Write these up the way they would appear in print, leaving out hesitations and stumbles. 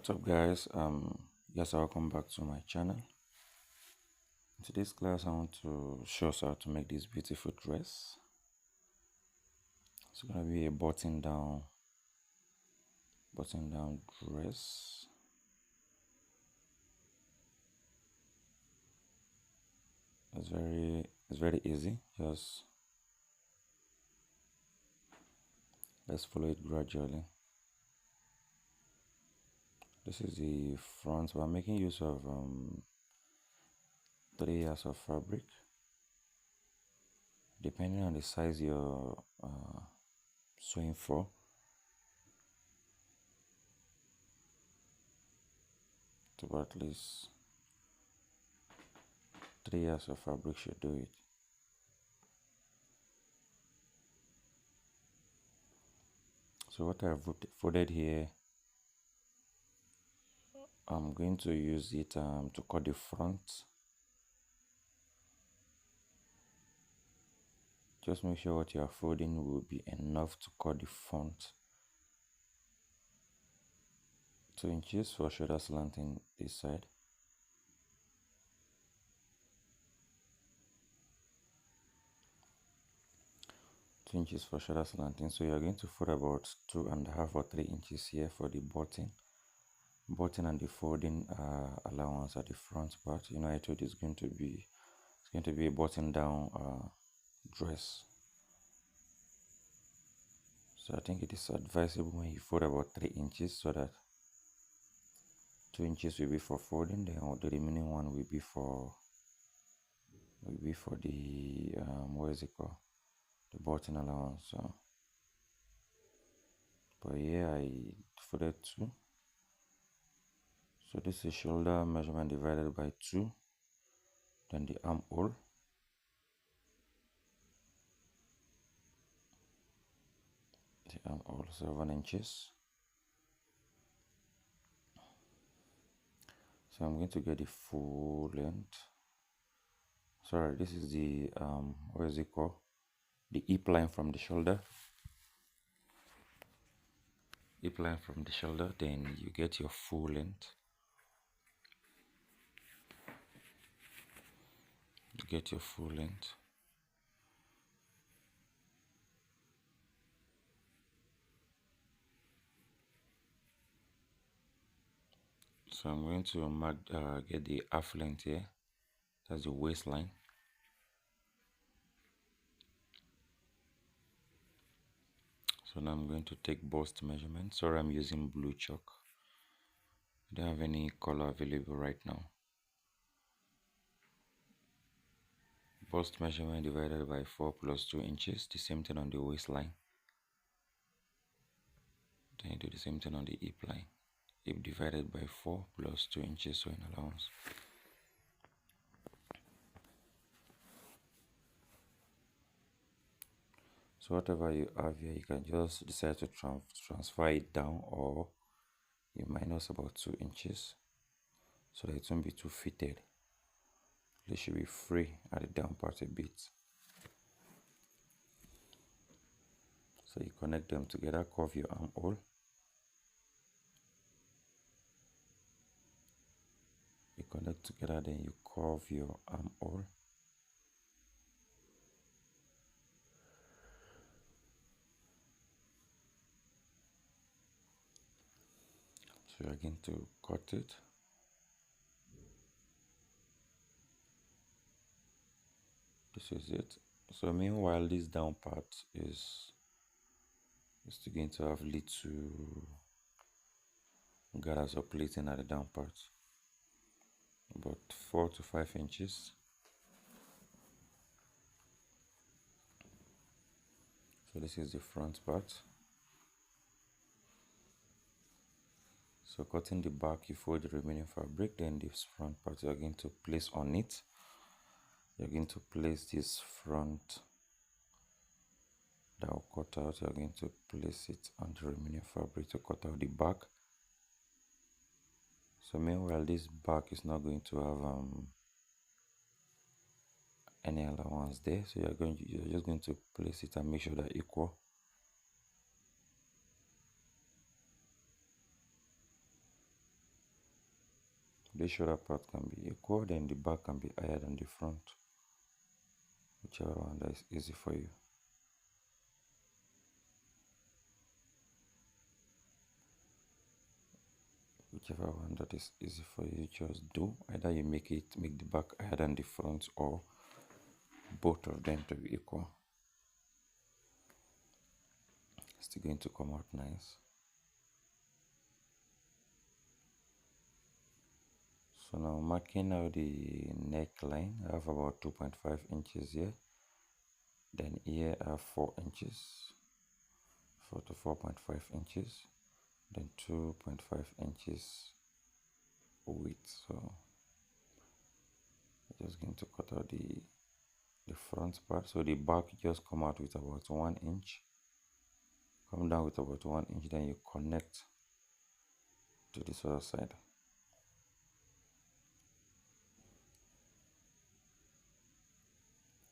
What's up, guys? Yes, welcome back to my channel. In today's class, I want to show us how to make this beautiful dress. It's gonna be a button-down dress. It's very easy. Just let's follow it gradually. This is the front. We're making use of 3 yards of fabric. Depending on the size you're sewing for, to about at least 3 yards of fabric should do it. So what I've folded here, I'm going to use it to cut the front. Just make sure what you are folding will be enough to cut the front. 2 inches for shoulder slanting this side. Two inches for shoulder slanting. So you are going to fold about 2.5 or 3 inches here for the button and the folding allowance at the front part. You know, I told you it's going to be a button down dress. So I think it is advisable when you fold about 3 inches, so that 2 inches will be for folding, then the remaining one will be for the what is it called, the button allowance. But here I folded 2. So this is shoulder measurement divided by 2, then the armhole. The armhole 7 inches. So I'm going to get the full length. Sorry, this is the what is it called? The hip line from the shoulder. Hip line from the shoulder, then you get your full length. You get your full length. So I'm going to mark get the half length here. That's the waistline. So now I'm going to take bust measurement. Sorry, I'm using blue chalk. I don't have any color available right now. Bust measurement divided by 4 plus 2 inches. The same thing on the waistline. Then you do the same thing on the hip line. Hip divided by 4 plus 2 inches sewing allowance. So whatever you have here, you can just decide to transfer it down, or you minus about 2 inches so that it won't be too fitted. It should be free at the down part a bit. So you connect them together, curve your armhole. You connect together, then you curve your armhole. So you're going to cut it. This is it. So meanwhile, this down part is still going to have little gathers of pleating at the down part, about 4 to 5 inches. So this is the front part. So cutting the back, you fold the remaining fabric, then this front part you are going to place on it. You're going to place this front that will cut out. You're going to place it on the remaining fabric to cut out the back. So meanwhile, this back is not going to have any allowance there. So you're just going to place it and make sure they're equal. the shoulder part can be equal, then the back can be higher than the front, whichever one that is easy for you. Whichever one that is easy for you, just do. Either you make the back higher than the front, or both of them to be equal. Still going to come out nice. So now marking out the neckline, I have about 2.5 inches here. Then here I have 4 inches, 4 to 4.5 inches. Then 2.5 inches width. So I'm just going to cut out the front part. So the back just come out with about 1 inch. Come down with about 1 inch. Then you connect to this other side.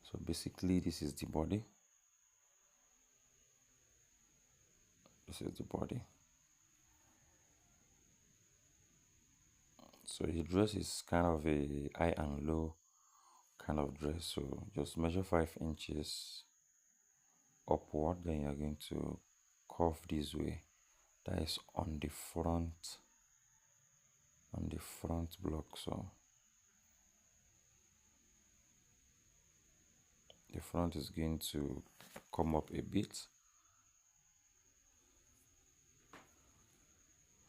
So basically this is the body. This is the body. So the dress is kind of a high and low kind of dress. So just measure 5 inches upward. Then you're going to curve this way. That is on the front block. So the front is going to come up a bit.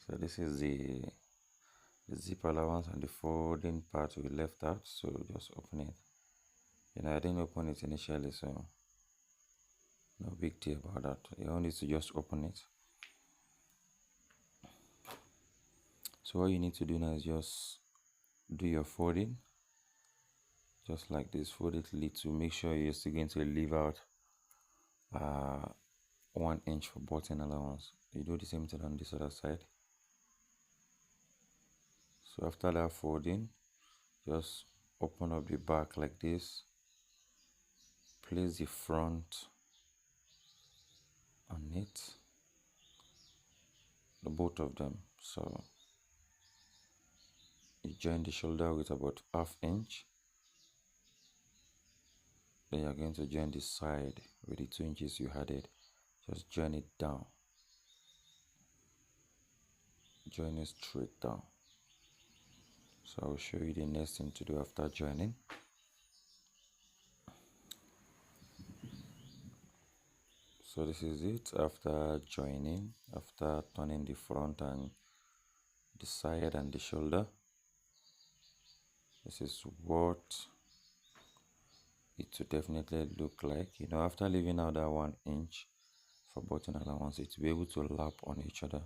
So this is the zip allowance and the folding part we left out. So just open it. I didn't open it initially, so no big deal about that. You only need to just open it. So what you need to do now is just do your folding, just like this. Fold it little. Make sure you're still going to leave out 1 inch for button allowance. You do the same thing on this other side. So after that folding, just open up the back like this. Place the front on it, the both of them. So you join the shoulder with about 1/2 inch. Then you're going to join the side with the 2 inches you added. Just join it down. Join it straight down. So I'll show you the next thing to do after joining. So this is it after joining, after turning the front and the side and the shoulder. This is what it will definitely look like. After leaving out that 1 inch for button allowance, it will be able to lap on each other.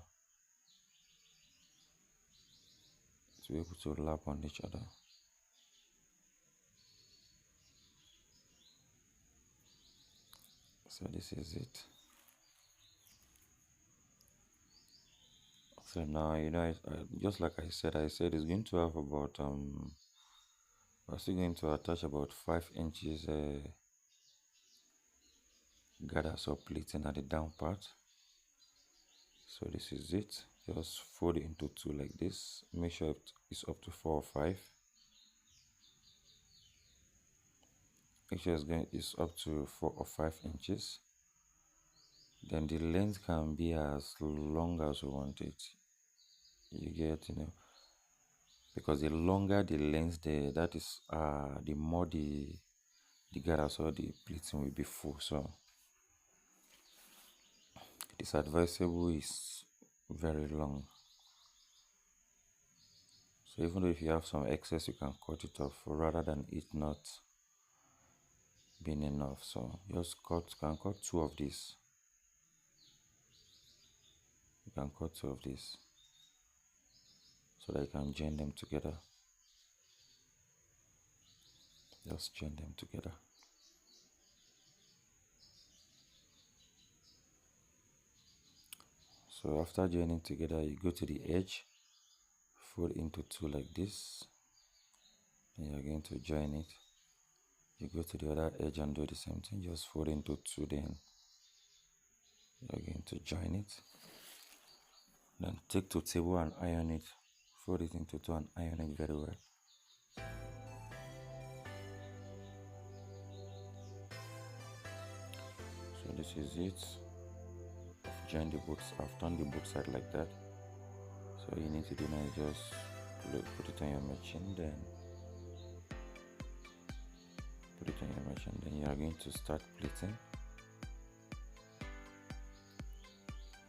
To be able to lap on each other. So this is it. So now just like I said it's going to have about we're still going to attach about 5 inches gathers or pleating at the down part. So this is it. Just fold it into 2 like this. Make sure it's up to 4 or 5. Make sure it's up to 4 or 5 inches. Then the length can be as long as you want it. You get, because the longer the length, that is the more the gathers or the pleating will be full. So it's advisable is very long. So even though if you have some excess, you can cut it off rather than it not being enough. So just can cut 2 of these. You can cut 2 of these so that you can join them together. Just join them together. So after joining together, you go to the edge, fold into 2 like this, and you're going to join it. You go to the other edge and do the same thing, just fold into 2, then you're going to join it. Then take to table and iron it fold it into two and iron it very well. So this is it. I've turned the both side like that. So all you need to do now is just put it on your machine, then you are going to start pleating.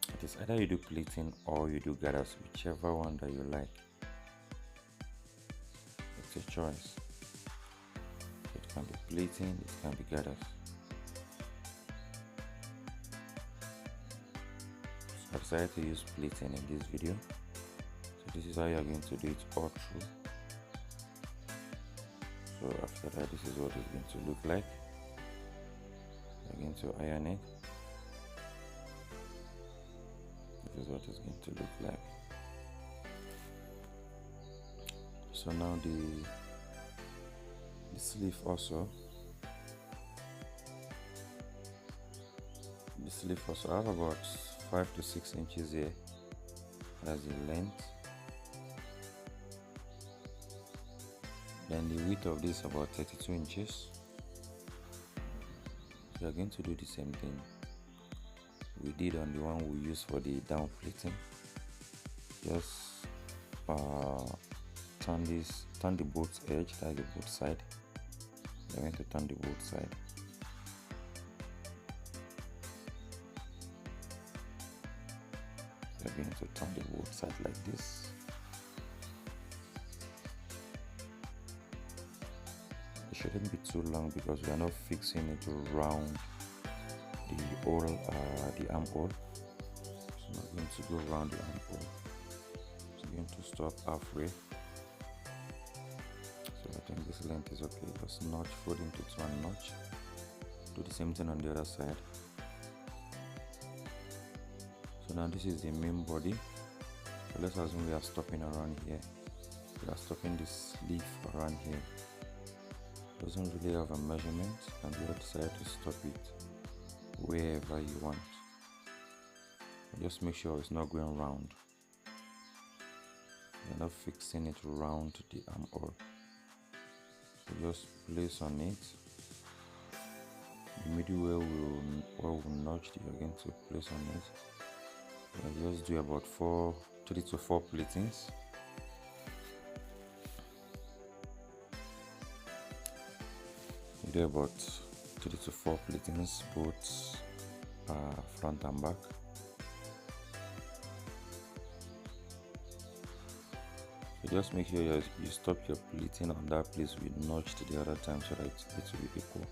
It is either you do pleating or you do gathers, whichever one that you like. It's your choice. It can be pleating, it can be gathers. So I decided to use pleating in this video. So this is how you are going to do it all through. So after that, this is what it's going to look like. You're going to iron it. This is what it's going to look like. So now the sleeve also. The sleeve also, I have about 5 to 6 inches here. That's the length. Then the width of this is about 32 inches. So we are going to do the same thing we did on the one we used for the down pleating. Just turn the both edge, that's the both side. We are going to turn the both side. We are going to turn the both side like this. It shouldn't be too long because we are not fixing it around the hole, the armhole. So I'm not going to go around the armhole. So I'm going to stop halfway. So I think this length is okay. Just notch, fold into two and notch. Do the same thing on the other side. So now this is the main body. So let's assume we are stopping around here. We are stopping the sleeve around here. Doesn't really have a measurement, and you decide to stop it wherever you want. Just make sure it's not going round. You're not fixing it around the armhole. So just place on it. The middle where we'll notch, you're going to place on it. And just do about 3 to 4 pleatings. You do about 3 to 4 pleatings, both front and back. So just make sure you stop your pleating on that place we notched the other time so that it will be equal.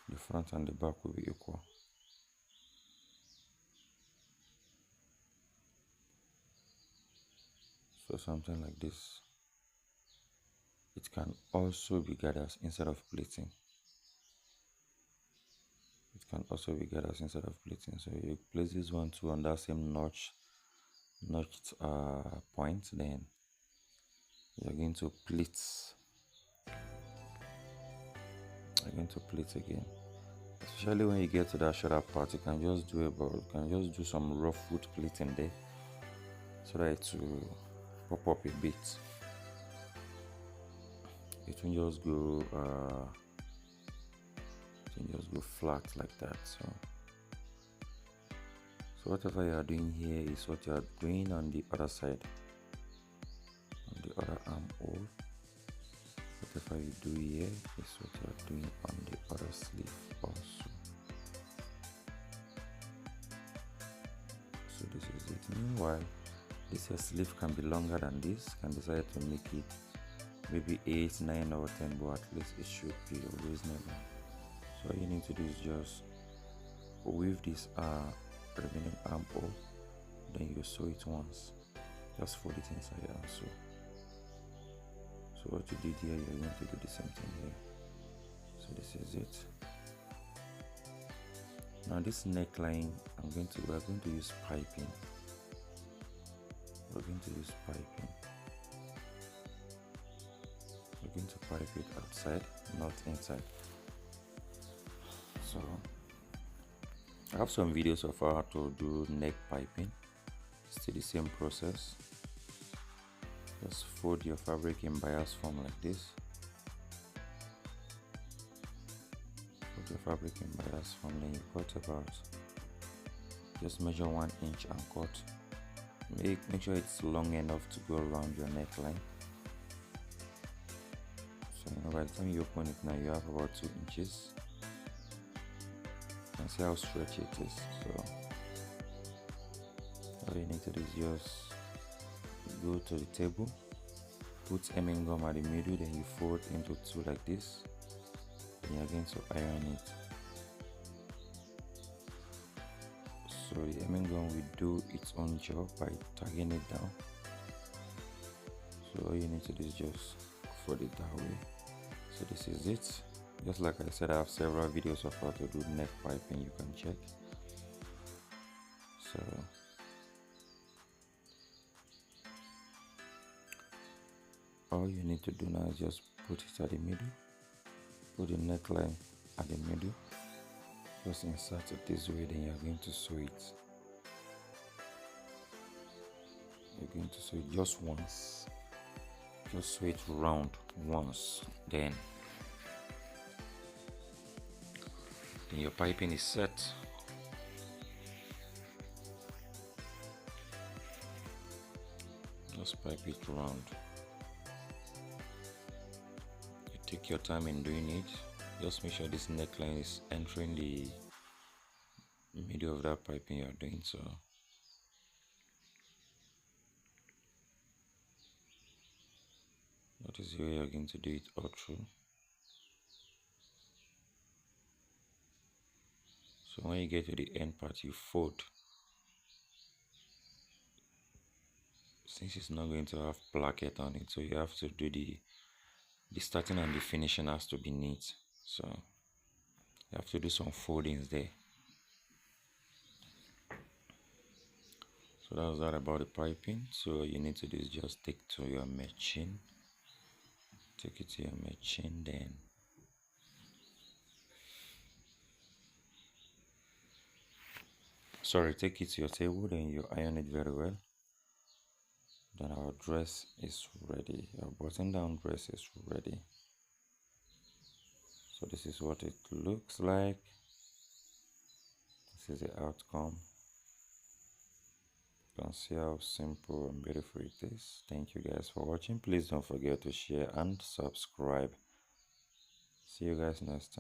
The front and the back will be equal. So something like this. It can also be gathers instead of pleating. It can also be gathers instead of pleating. So you place this one too on that same notched point, then you're going to pleat. You're going to pleat again. Especially when you get to that shoulder part, you can just do some rough wood pleating there, so that it will pop up a bit. It will just go flat like that. So whatever you are doing here is what you are doing on the other side, on the other armhole. Whatever you do here is what you are doing on the other sleeve also. So this is it. Meanwhile, this sleeve can be longer than this. You can decide to make it maybe 8, 9 or 10, but at least it should be reasonable. So all you need to do is just weave this remaining armhole, then you sew it once. Just fold it inside and sew. So what you did here, you're going to do the same thing here. So this is it. Now this neckline, we're going to use piping. We're going to use piping. We're going to pipe it outside, not inside. So I have some videos of how to do neck piping. Still the same process. Just fold your fabric in bias form like this. Fold your fabric in bias form, then you cut about, just measure 1 inch and cut. Make sure it's long enough to go around your neckline. So by the time you open it now, you have about 2 inches. And see how stretchy it is. So all you need to do is just go to the table, put hemming gum at the middle, then you fold into 2 like this, then you're going to iron it. So the hemming gum will do its own job by tagging it down. So all you need to do is just fold it that way. So this is it. Just like I said, I have several videos of how to do neck piping, you can check. So all you need to do now is just put it at the middle, put the neckline at the middle, just insert it this way, then you're going to sew it. You're going to sew it just once, just sew it round once, then your piping is set. Just pipe it round. You take your time in doing it. Just make sure this neckline is entering the middle of that piping you are doing. So that is the way you're going to do it all through. So when you get to the end part, you fold. Since it's not going to have placket on it, so you have to do the starting and the finishing has to be neat. So you have to do some foldings there. So that's that about the piping. So all you need to do is just take to your machine. Take it to your machine, then take it to your table, then you iron it very well. Then our dress is ready. Our button down dress is ready. So this is what it looks like. This is the outcome. You can see how simple and beautiful it is. Thank you guys for watching. Please don't forget to share and subscribe. See you guys next time.